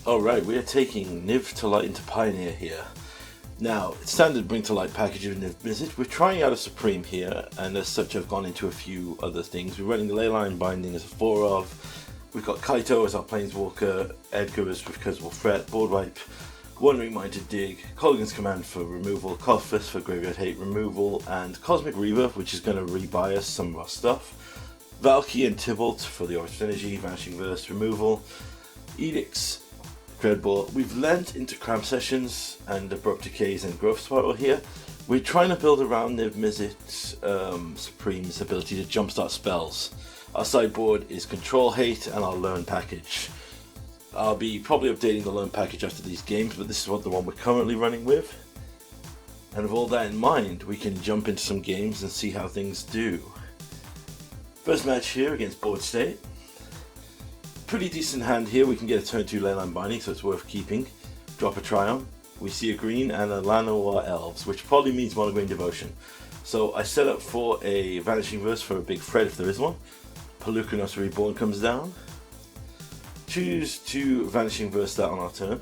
Alright, we are taking Niv to Light into Pioneer here. Now, it's standard bring to light package of Niv Mizzet. We're trying out a Supreme here, and as such I've gone into a few other things. We're running the Leyline Binding as a 4 of. We've got Kaito as our Planeswalker, Edgar as Recursible Threat, Board Wipe, Wandering Mind to Dig, Colligan's Command for removal, Coffus for Graveyard Hate removal, and Cosmic Reaver, which is going to rebias some of our stuff. Valky and Tybalt for the Orbit Synergy, Vanishing Verse removal, Edicts, Dreadball. We've lent into Cram Sessions and Abrupt Decays and Growth Spiral here. We're trying to build around Niv Mizzet's Supreme's ability to jumpstart spells. Our sideboard is Control Hate and our Learn package. I'll be probably updating the Learn package after these games, but this is what the one we're currently running with. And with all that in mind, we can jump into some games and see how things do. First match here against Board State. Pretty decent hand here. We can get a turn 2 Leyline Binding, so it's worth keeping. Drop a Tryon. We see a green and a Llanowar Elves, which probably means Mono-Green Devotion. So I set up for a Vanishing Verse for a big threat if there is one. Pelucanos Reborn comes down. Choose to Vanishing Verse that on our turn.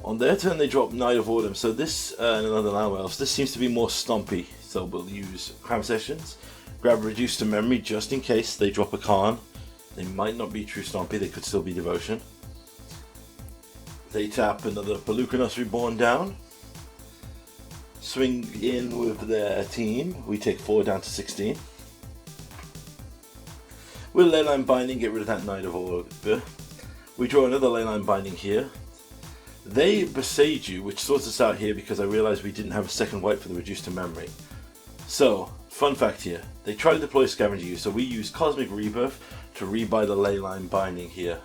On their turn they drop Knight of Autumn, so this and another Llanowar Elves. This seems to be more Stompy, so we'll use Cram Sessions. Grab Reduce to Memory just in case they drop a Karn. They might not be true Stompy, they could still be Devotion. They tap another Pelucanos Reborn down. Swing in with their team. We take 4 down to 16. With Leyline Binding, get rid of that Knight of Order. We draw another Leyline Binding here. They Besage You, which sorts us out here because I realized we didn't have a second white for the Reduce to Memory. So, fun fact here, they try to deploy Scavenger You, so we use Cosmic Rebirth to rebuy the Leyline Binding here.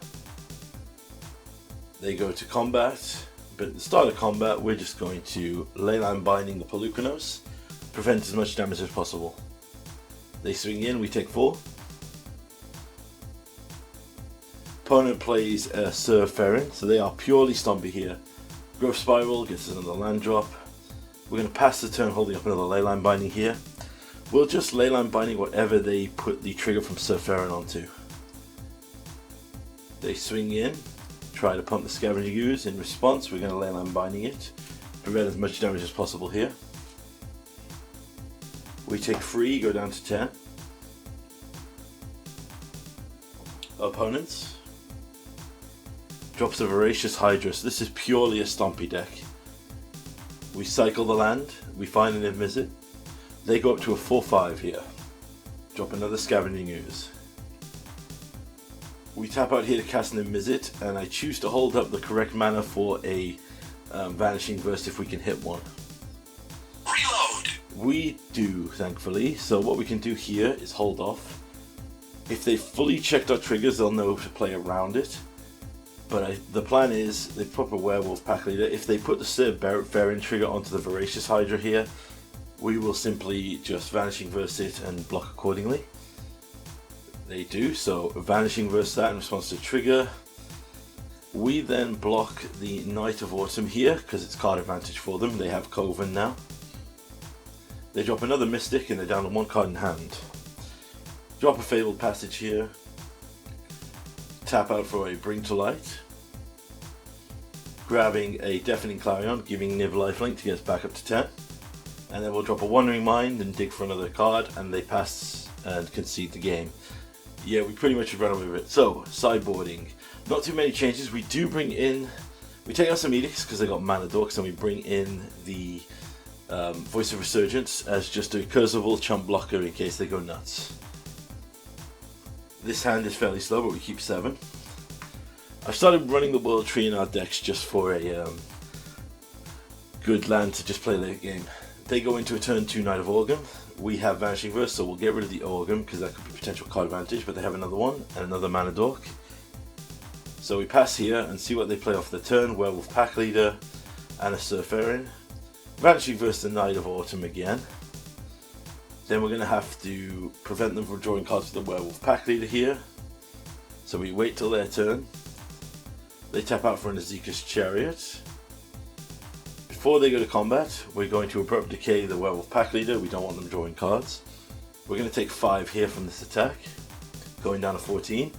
They go to combat, but at the start of combat we're just going to Leyline Binding the Pelucanos, prevent as much damage as possible. They swing in, we take 4. Opponent plays Sir Ferrin, so they are purely Stompy here. Growth Spiral gets us another land drop. We're going to pass the turn holding up another Leyline Binding here. We'll just Leyline Binding whatever they put the trigger from Sir Ferrin onto. They swing in, try to pump the Scavenger Ooze. In response, we're going to Leyline Binding it, prevent as much damage as possible here. We take 3, go down to 10. Opponents drops a Voracious Hydra, so this is purely a Stompy deck. We cycle the land, we find an Niv Mizzet. They go up to a 4-5 here. Drop another Scavenging Ooze. We tap out here to cast Niv Mizzet, and I choose to hold up the correct mana for a Vanishing Verse if we can hit one. Reload! We do, thankfully, so what we can do here is hold off. If they fully checked our triggers, they'll know to play around it. But the plan is, they put a Werewolf Pack Leader. If they put the Sir Ferrin trigger onto the Voracious Hydra here, we will simply just Vanishing Verse it and block accordingly. They do, so Vanishing Verse that in response to trigger. We then block the Knight of Autumn here, because it's card advantage for them. They have Coven now. They drop another Mystic and they're down to 1 card in hand. Drop a Fabled Passage here. Tap out for a Bring to Light. Grabbing a Deafening Clarion, giving Niv lifelink to get us back up to 10. And then we'll drop a Wandering Mind and dig for another card, and they pass and concede the game. Yeah, we pretty much run away with it. So, sideboarding. Not too many changes. We do bring in... We take out some Edicts because they got Mana Dorks, and we bring in the Voice of Resurgence as just a Recursible chump blocker in case they go nuts. This hand is fairly slow, but we keep 7. I've started running the World Tree in our decks just for a good land to just play late game. They go into a turn 2 Knight of Orgum. We have Vanishing Verse, so we'll get rid of the Orgum because that could be potential card advantage, but they have another one and another Mana Dork. So we pass here and see what they play off the turn. Werewolf Pack Leader and a Sir Ferrin. Vanishing Verse the Knight of Autumn again. Then we're going to have to prevent them from drawing cards with the Werewolf Pack Leader here. So we wait till their turn. They tap out for an Azeka's Chariot. Before they go to combat, we're going to Abrupt Decay the Werewolf Pack Leader. We don't want them drawing cards. We're going to take 5 here from this attack, going down to 14.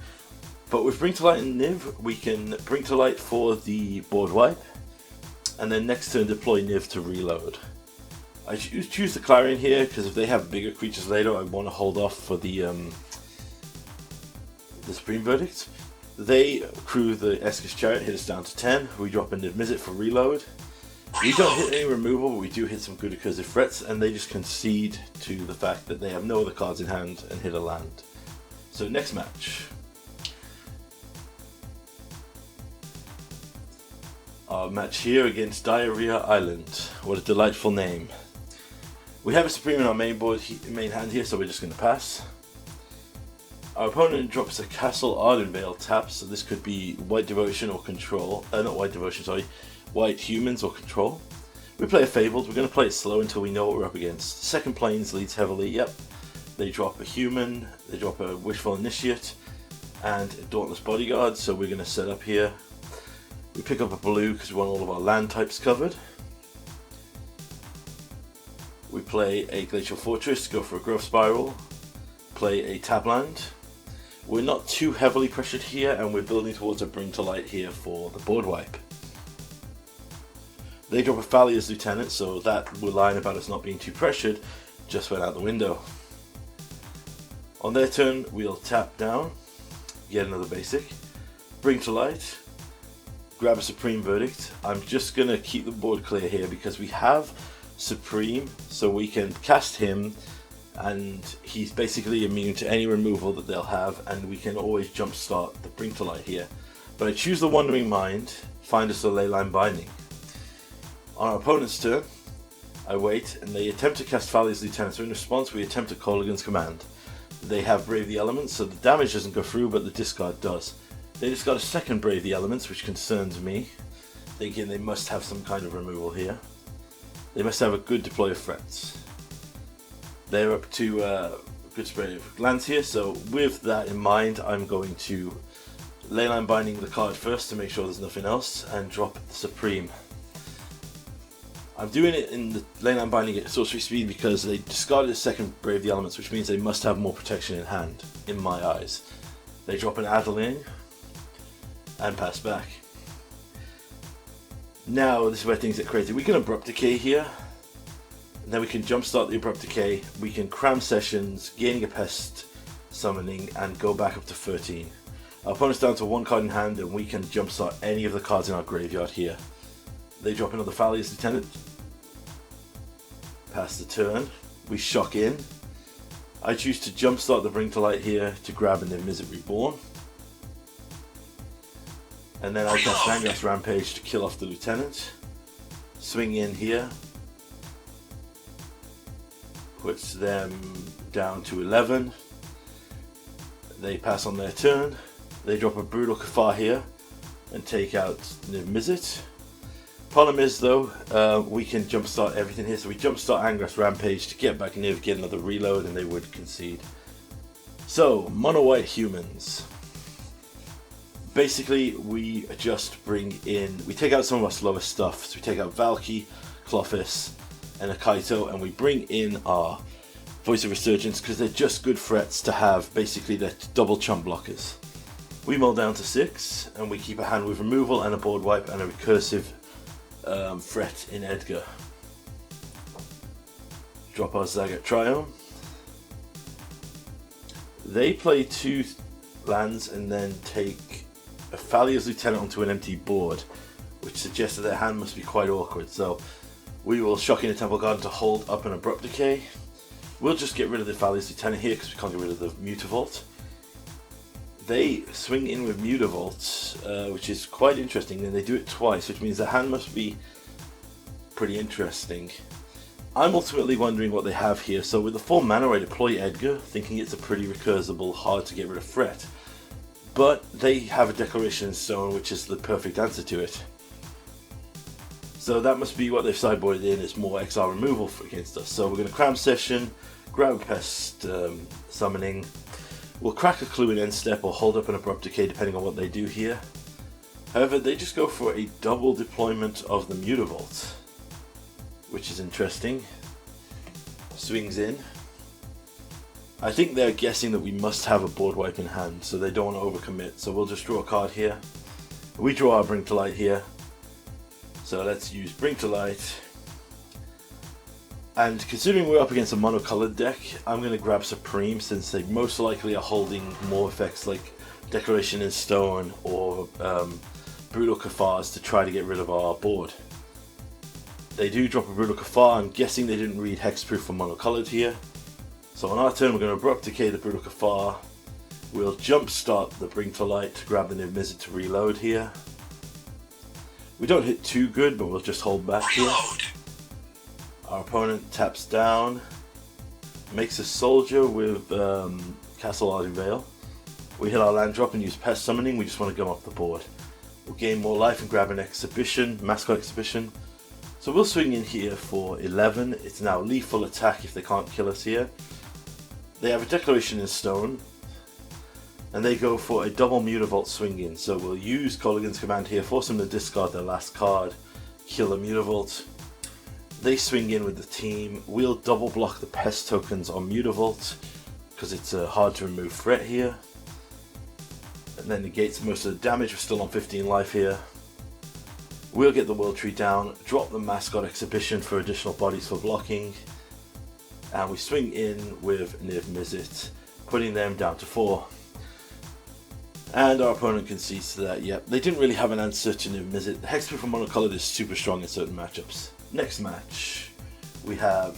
But with Bring to Light and Niv, we can Bring to Light for the board wipe, and then next turn deploy Niv to reload. I choose the Clarion here because if they have bigger creatures later, I want to hold off for the Supreme Verdict. They crew the Esca's Chariot, hit us down to 10. We drop a Niv Mizzet for reload. We don't hit any removal, but we do hit some good recursive threats, and they just concede to the fact that they have no other cards in hand and hit a land. So next match. Our match here against Diarrhea Island. What a delightful name. We have a Supreme in our main hand here, so we're just going to pass. Our opponent drops a Castle Ardenvale tap, so this could be White Devotion or Control. Not White Devotion, sorry. White Humans or Control. We play a Fabled. We're going to play it slow until we know what we're up against. Second Plains leads heavily, yep. They drop a Human, they drop a Wishful Initiate, and a Dauntless Bodyguard, so we're going to set up here. We pick up a blue because we want all of our land types covered. We play a Glacial Fortress, go for a Growth Spiral. Play a tap land. We're not too heavily pressured here, and we're building towards a Bring to Light here for the board wipe. They drop a Thalia's Lieutenant, so that line about us not being too pressured just went out the window. On their turn, we'll tap down, get another basic, Bring to Light, grab a Supreme Verdict. I'm just going to keep the board clear here because we have Supreme, so we can cast him, and he's basically immune to any removal that they'll have, and we can always jumpstart the Bring to Light here. But I choose the Wandering Mind, find us a Leyline Binding. On our opponent's turn, I wait, and they attempt to cast Thalia's Lieutenant, so in response we attempt a Kolaghan's Command. They have Brave the Elements, so the damage doesn't go through, but the discard does. They just got a second Brave the Elements, which concerns me, thinking they must have some kind of removal here. They must have a good deploy of threats. They're up to a good spread of lands here, so with that in mind, I'm going to Leyline Binding the card first to make sure there's nothing else, and drop the Supreme. I'm doing it in the Leyline Binding at sorcery speed because they discarded a second Brave the Elements, which means they must have more protection in hand, in my eyes. They drop an Adeline and pass back. Now this is where things get crazy. We can Abrupt Decay here, and then we can jumpstart the Abrupt Decay. We can cram sessions, gaining a Pest, summoning, and go back up to 13. Our opponent's down to one card in hand, and we can jumpstart any of the cards in our graveyard here. They drop another Thalia's Lieutenant. Pass the turn. We shock in. I choose to jumpstart the Bring to Light here to grab a Niv Mizzet Reborn. And then I cast Vanguard's Rampage to kill off the Lieutenant. Swing in here. Puts them down to 11. They pass on their turn. They drop a Brutal Kafar here and take out Niv Mizzet. Problem is though, we can jumpstart everything here, so we jumpstart Angrath's Rampage to get back Niv, get another reload, and they would concede. So, Mono White Humans. Basically, we just bring in, we take out some of our slower stuff, so we take out Valky, Clothis, and a Kaito, and we bring in our Voice of Resurgence because they're just good threats to have. Basically, they're double chump blockers. We mull down to 6, and we keep a hand with removal and a board wipe and a recursive threat in Edgar. Drop our Zagat Triome. They play 2 lands and then take a Thalia's Lieutenant onto an empty board, which suggests that their hand must be quite awkward. So we will shock in a Temple Garden to hold up an Abrupt Decay. We'll just get rid of the Thalia's Lieutenant here because we can't get rid of the Mutavault. They swing in with Mutavault, which is quite interesting, and they do it twice, which means the hand must be pretty interesting. I'm ultimately wondering what they have here, so with the 4 mana I deploy Edgar, thinking it's a pretty recursible, hard to get rid of threat. But they have a Declaration in Stone, which is the perfect answer to it. So that must be what they've sideboarded in, is more XR removal against us. So we're going to Cram Session, grab a Pest Summoning. We'll crack a Clue in end step or hold up an Abrupt Decay depending on what they do here. However, they just go for a double deployment of the Mutavault, which is interesting. Swings in. I think they're guessing that we must have a board wipe in hand, so they don't want to overcommit. So we'll just draw a card here. We draw our Bring to Light here. So let's use Bring to Light. And considering we're up against a monocolored deck, I'm going to grab Supreme since they most likely are holding more effects like Declaration in Stone or Brutal Kafars to try to get rid of our board. They do drop a Brutal Kafar. I'm guessing they didn't read Hexproof for monocolored here. So on our turn we're going to Abrupt Decay the Brutal Kafar. We'll Jumpstart the Bring to Light to grab the Niv Mizzet to reload here. We don't hit too good, but we'll just hold back here. Our opponent taps down, makes a soldier with Castle Ardenvale. We hit our land drop and use Pest Summoning. We just want to go off the board. We'll gain more life and grab an Exhibition, Mascot Exhibition. So we'll swing in here for 11. It's now lethal attack if they can't kill us here. They have a Declaration in Stone, and they go for a double Mutavault swing in. So we'll use Colligan's Command here, force them to discard their last card, kill a Mutavault. They swing in with the team. We'll double block the Pest tokens on Mutavault because it's a hard to remove threat here. And then negates most of the damage. We're still on 15 life here. We'll get the World Tree down, drop the Mascot Exhibition for additional bodies for blocking, and we swing in with Niv Mizzet, putting them down to 4. And our opponent concedes to that. Yep, they didn't really have an answer to Niv Mizzet. The Hexproof from monocolored is super strong in certain matchups. Next match, we have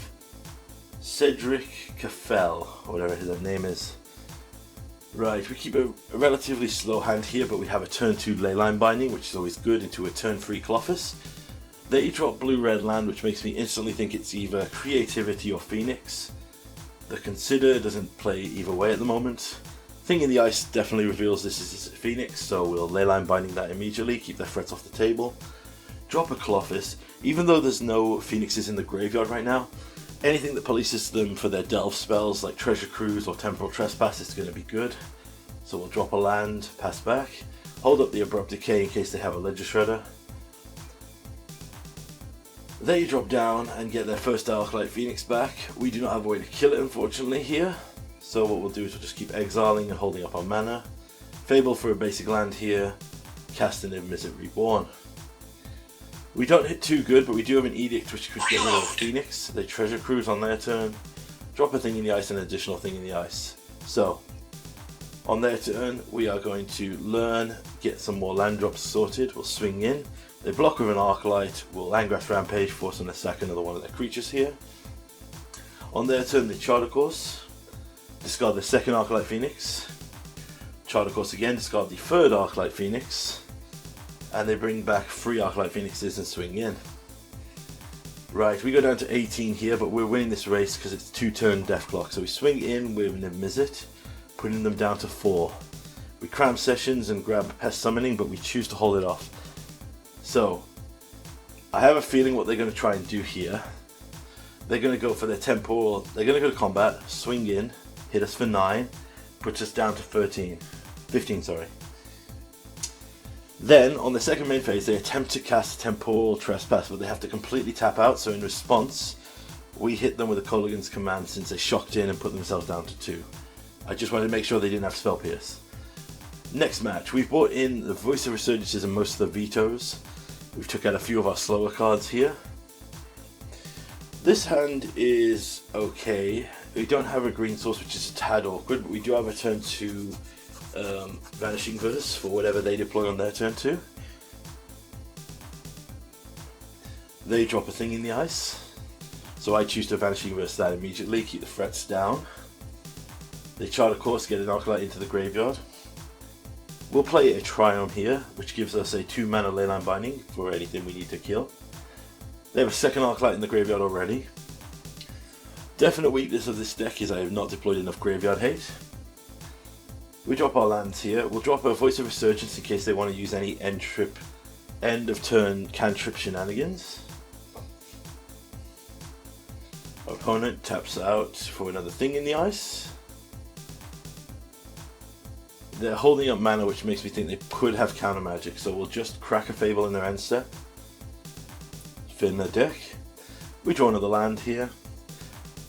Cedric Caffel, or whatever his name is. Right, we keep a relatively slow hand here, but we have a turn 2 Leyline Binding, which is always good, into a turn 3 Clophis. They drop blue-red land, which makes me instantly think it's either Creativity or Phoenix. The Consider doesn't play either way at the moment. Thing in the Ice definitely reveals this is Phoenix, so we'll Leyline Binding that immediately, keep their threats off the table. Drop a Clophis. Even though there's no Phoenixes in the graveyard right now, anything that polices them for their delve spells like Treasure Cruise or Temporal Trespass is going to be good. So we'll drop a land, pass back, hold up the Abrupt Decay in case they have a Ledger Shredder. They drop down and get their first Darklight Phoenix back. We do not have a way to kill it unfortunately here, so what we'll do is we'll just keep exiling and holding up our mana. Fable for a basic land here, cast an Niv Mizzet Reborn. We don't hit too good, but we do have an Edict which could get rid of Phoenix. They Treasure Cruise on their turn, drop a Thing in the Ice and an additional Thing in the Ice. So, on their turn, we are going to learn, get some more land drops sorted, we'll swing in. They block with an Arclight, we'll Landgraf Rampage, force them to sack another one of their creatures here. On their turn, they Charter Course, discard the second Arclight Phoenix. Charter Course again, discard the third Arclight Phoenix. And they bring back 3 Arclight Phoenixes and swing in. Right, we go down to 18 here, but we're winning this race because it's 2-turn Death Clock. So we swing in with Niv Mizzet, putting them down to 4. We cram Sessions and grab Pest Summoning, but we choose to hold it off. So, I have a feeling what they're going to try and do here. They're going to go for their temporal, they're going to go to combat, swing in, hit us for 9, puts us down to 15, sorry. Then, on the second main phase, they attempt to cast Temporal Trespass, but they have to completely tap out, so in response, we hit them with a Colligan's Command since they shocked in and put themselves down to 2. I just wanted to make sure they didn't have Spell Pierce. Next match, we've brought in the Voice of Resurgences and most of the Vetoes. We've took out a few of our slower cards here. This hand is okay. We don't have a green source, which is a tad awkward, but we do have a turn 2 Vanishing Verse for whatever they deploy on their turn 2. They drop a Thing in the Ice, so I choose to Vanishing Verse that immediately, keep the threats down. They Charter Course, get an Arclight into the graveyard. We'll play a Triome here, which gives us a 2-mana Leyline Binding for anything we need to kill. They have a second Arclight in the graveyard already. Definite weakness of this deck is I have not deployed enough Graveyard Hate. We drop our lands here. We'll drop a Voice of Resurgence in case they want to use any end of turn cantrip shenanigans. Our opponent taps out for another Thing in the Ice. They're holding up mana, which makes me think they could have counter magic, so we'll just crack a Fable in their end step. Fin their deck. We draw another land here.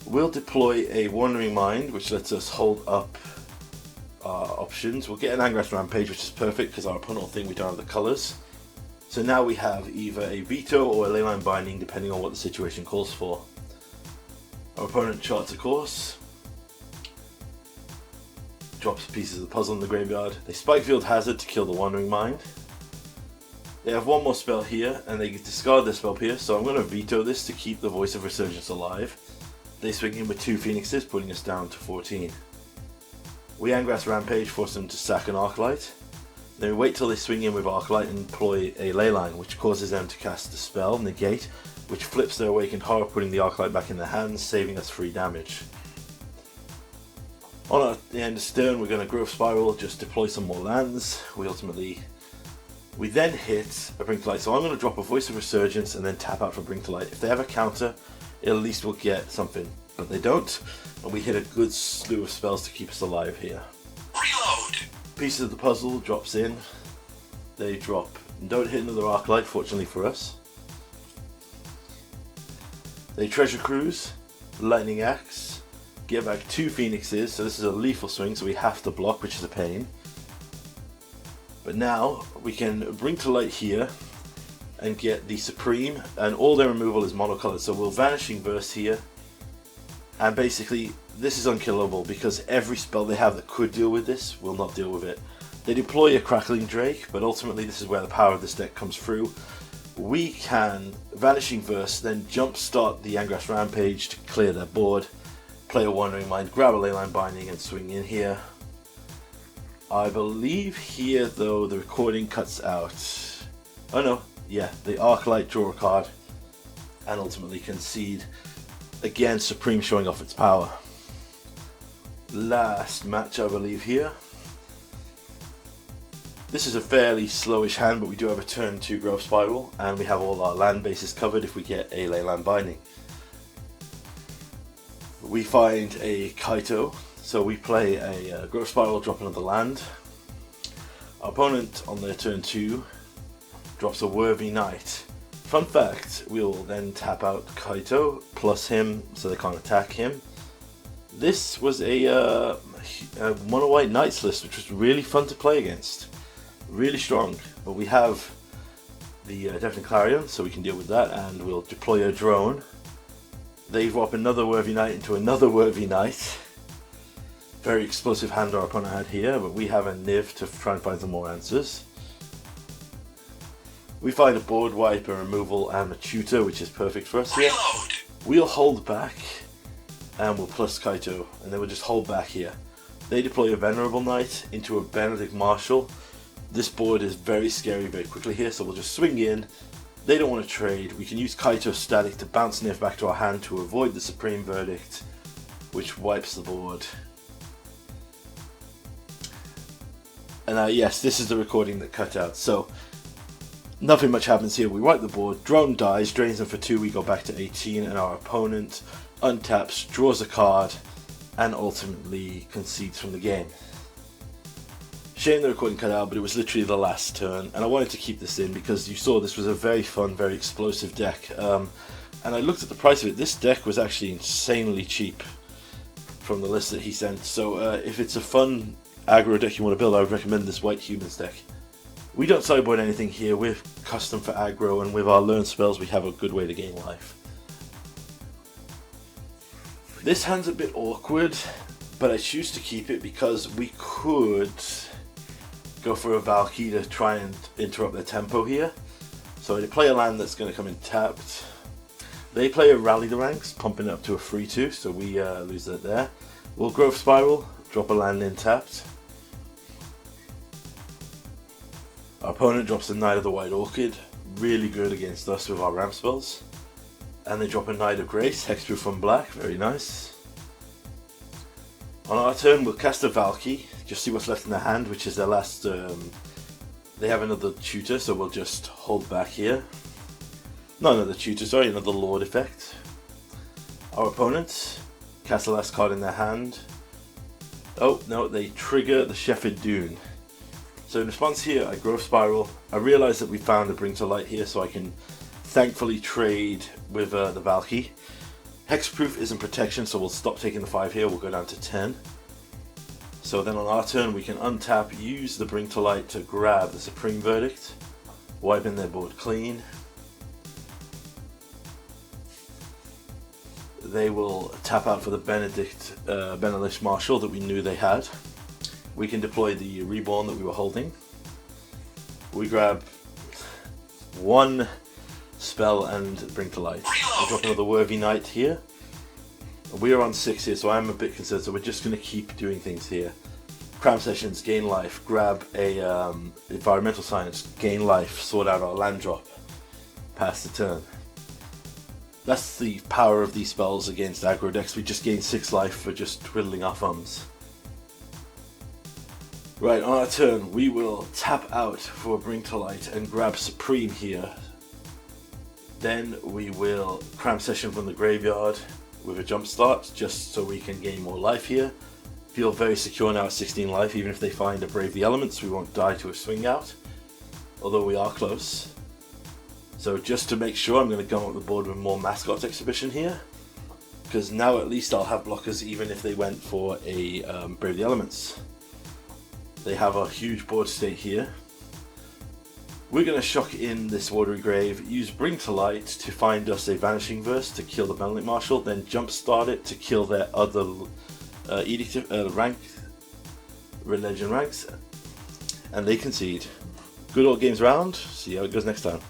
We'll deploy a Wandering Mind, which lets us hold up our options. We'll get an Angras Rampage, which is perfect because our opponent will think we don't have the colours. So now we have either a veto or a leyline binding, depending on what the situation calls for. Our opponent charts a course, drops pieces of the puzzle in the graveyard. They Spikefield Hazard to kill the Wandering Mind. They have one more spell here, and they discard their spell Pierce, so I'm going to veto this to keep the Voice of Resurgence alive. They swing in with 2 Phoenixes, putting us down to 14. We Angras Rampage, force them to sack an Arclight. Then we wait till they swing in with Arclight and employ a Leyline, which causes them to cast the spell, Negate, which flips their Awakened Horror, putting the Arclight back in their hands, saving us 3 damage. On the end of turn, we're going to Growth Spiral, just deploy some more lands. We then hit a Bring to Light, so I'm going to drop a Voice of Resurgence and then tap out for Bring to Light. If they have a counter, at least we'll get something, but they don't, and we hit a good slew of spells to keep us alive here. Reload. Pieces of the puzzle drops in, they drop and don't hit another Arclight, fortunately for us. They Treasure Cruise, Lightning Axe, get back 2 Phoenixes, so this is a lethal swing, so we have to block, which is a pain. But now we can Bring to Light here and get the Supreme, and all their removal is monocolored, so we'll Vanishing Verse here, and basically this is unkillable because every spell they have that could deal with this will not deal with it. They deploy a Crackling Drake, but ultimately this is where the power of this deck comes through. We can Vanishing Verse, then jumpstart the Angras Rampage to clear their board, play a Wandering Mind, grab a Leyline Binding and swing in here. I believe here though the recording cuts out. Oh no, yeah, the Arclight, draw a card, and ultimately concede. Again, Supreme showing off its power. Last match, I believe, here. This is a fairly slowish hand, but we do have a turn 2 Growth Spiral, and we have all our land bases covered if we get a Leyline Binding. We find a Kaito, so we play a Growth Spiral, drop another land. Our opponent on their turn 2 drops a Worthy Knight. Fun fact, we'll then tap out Kaito, plus him, so they can't attack him. This was a Mono White Knights list, which was really fun to play against. Really strong, but we have the Deafening Clarion, so we can deal with that, and we'll deploy a drone. They drop another Worthy Knight into another Worthy Knight. Very explosive hand our opponent had here, but we have a Niv to try and find some more answers. We find a Board Wipe, a Removal, and a Tutor, which is perfect for us here. Reload. We'll hold back, and we'll plus Kaito, and then we'll just hold back here. They deploy a Venerable Knight into a Benedict Marshall. This board is very scary very quickly here, so we'll just swing in. They don't want to trade. We can use Kaito Static to bounce Niv back to our hand to avoid the Supreme Verdict, which wipes the board. And yes, this is the recording that cut out. So nothing much happens here. We wipe the board, drone dies, drains them for 2, we go back to 18, and our opponent untaps, draws a card, and ultimately concedes from the game. Shame the recording cut out, but it was literally the last turn, and I wanted to keep this in because you saw this was a very fun, very explosive deck. And I looked at the price of it. This deck was actually insanely cheap from the list that he sent, so if it's a fun aggro deck you want to build, I would recommend this White Humans deck. We don't sideboard anything here, we're custom for aggro, and with our learn spells we have a good way to gain life. This hand's a bit awkward, but I choose to keep it because we could go for a Valky to try and interrupt their tempo here. So they play a land that's going to come in tapped. They play a Rally the Ranks, pumping it up to a 3-2, so we lose that there. We'll Growth Spiral, drop a land in tapped. Our opponent drops a Knight of the White Orchid, really good against us with our ramp spells. And they drop a Knight of Grace, hexproof from black, very nice. On our turn we'll cast a Valky, just see what's left in their hand, which is their last, they have another Tutor, so we'll just hold back here. Not another Tutor, sorry, another Lord effect. Our opponent cast the last card in their hand. Oh no, they trigger the Shepherd Dune. So in response here, I Growth Spiral. I realise that we found a Bring to Light here, so I can thankfully trade with the Valky. Hexproof isn't protection, so we'll stop taking the 5 here, we'll go down to 10. So then on our turn we can untap, use the Bring to Light to grab the Supreme Verdict, wiping their board clean. They will tap out for the Benedict Marshal that we knew they had. We can deploy the Reborn that we were holding. We grab 1 spell and Bring to Light. We drop another Worthy Knight here. We are on 6 here, so I'm a bit concerned, so we're just going to keep doing things here. Cram Sessions, gain life, grab a Environmental Science, gain life, sort out our land drop, pass the turn. That's the power of these spells against aggro decks. We just gain 6 life for just twiddling our thumbs. Right, on our turn we will tap out for Bring to Light and grab Supreme here. Then we will Cram Session from the graveyard with a jump start, just so we can gain more life here. Feel very secure now at 16 life. Even if they find a Brave the Elements, we won't die to a swing out, although we are close. So just to make sure, I'm going to go up the board with more Mascot Exhibition here, because now at least I'll have blockers even if they went for a Brave the Elements. They have a huge board state here. We're going to shock in this Watery Grave, use Bring to Light to find us a Vanishing Verse to kill the Benedict Marshal, then jumpstart it to kill their other Edict Legend ranks, and they concede. Good old games round, see how it goes next time.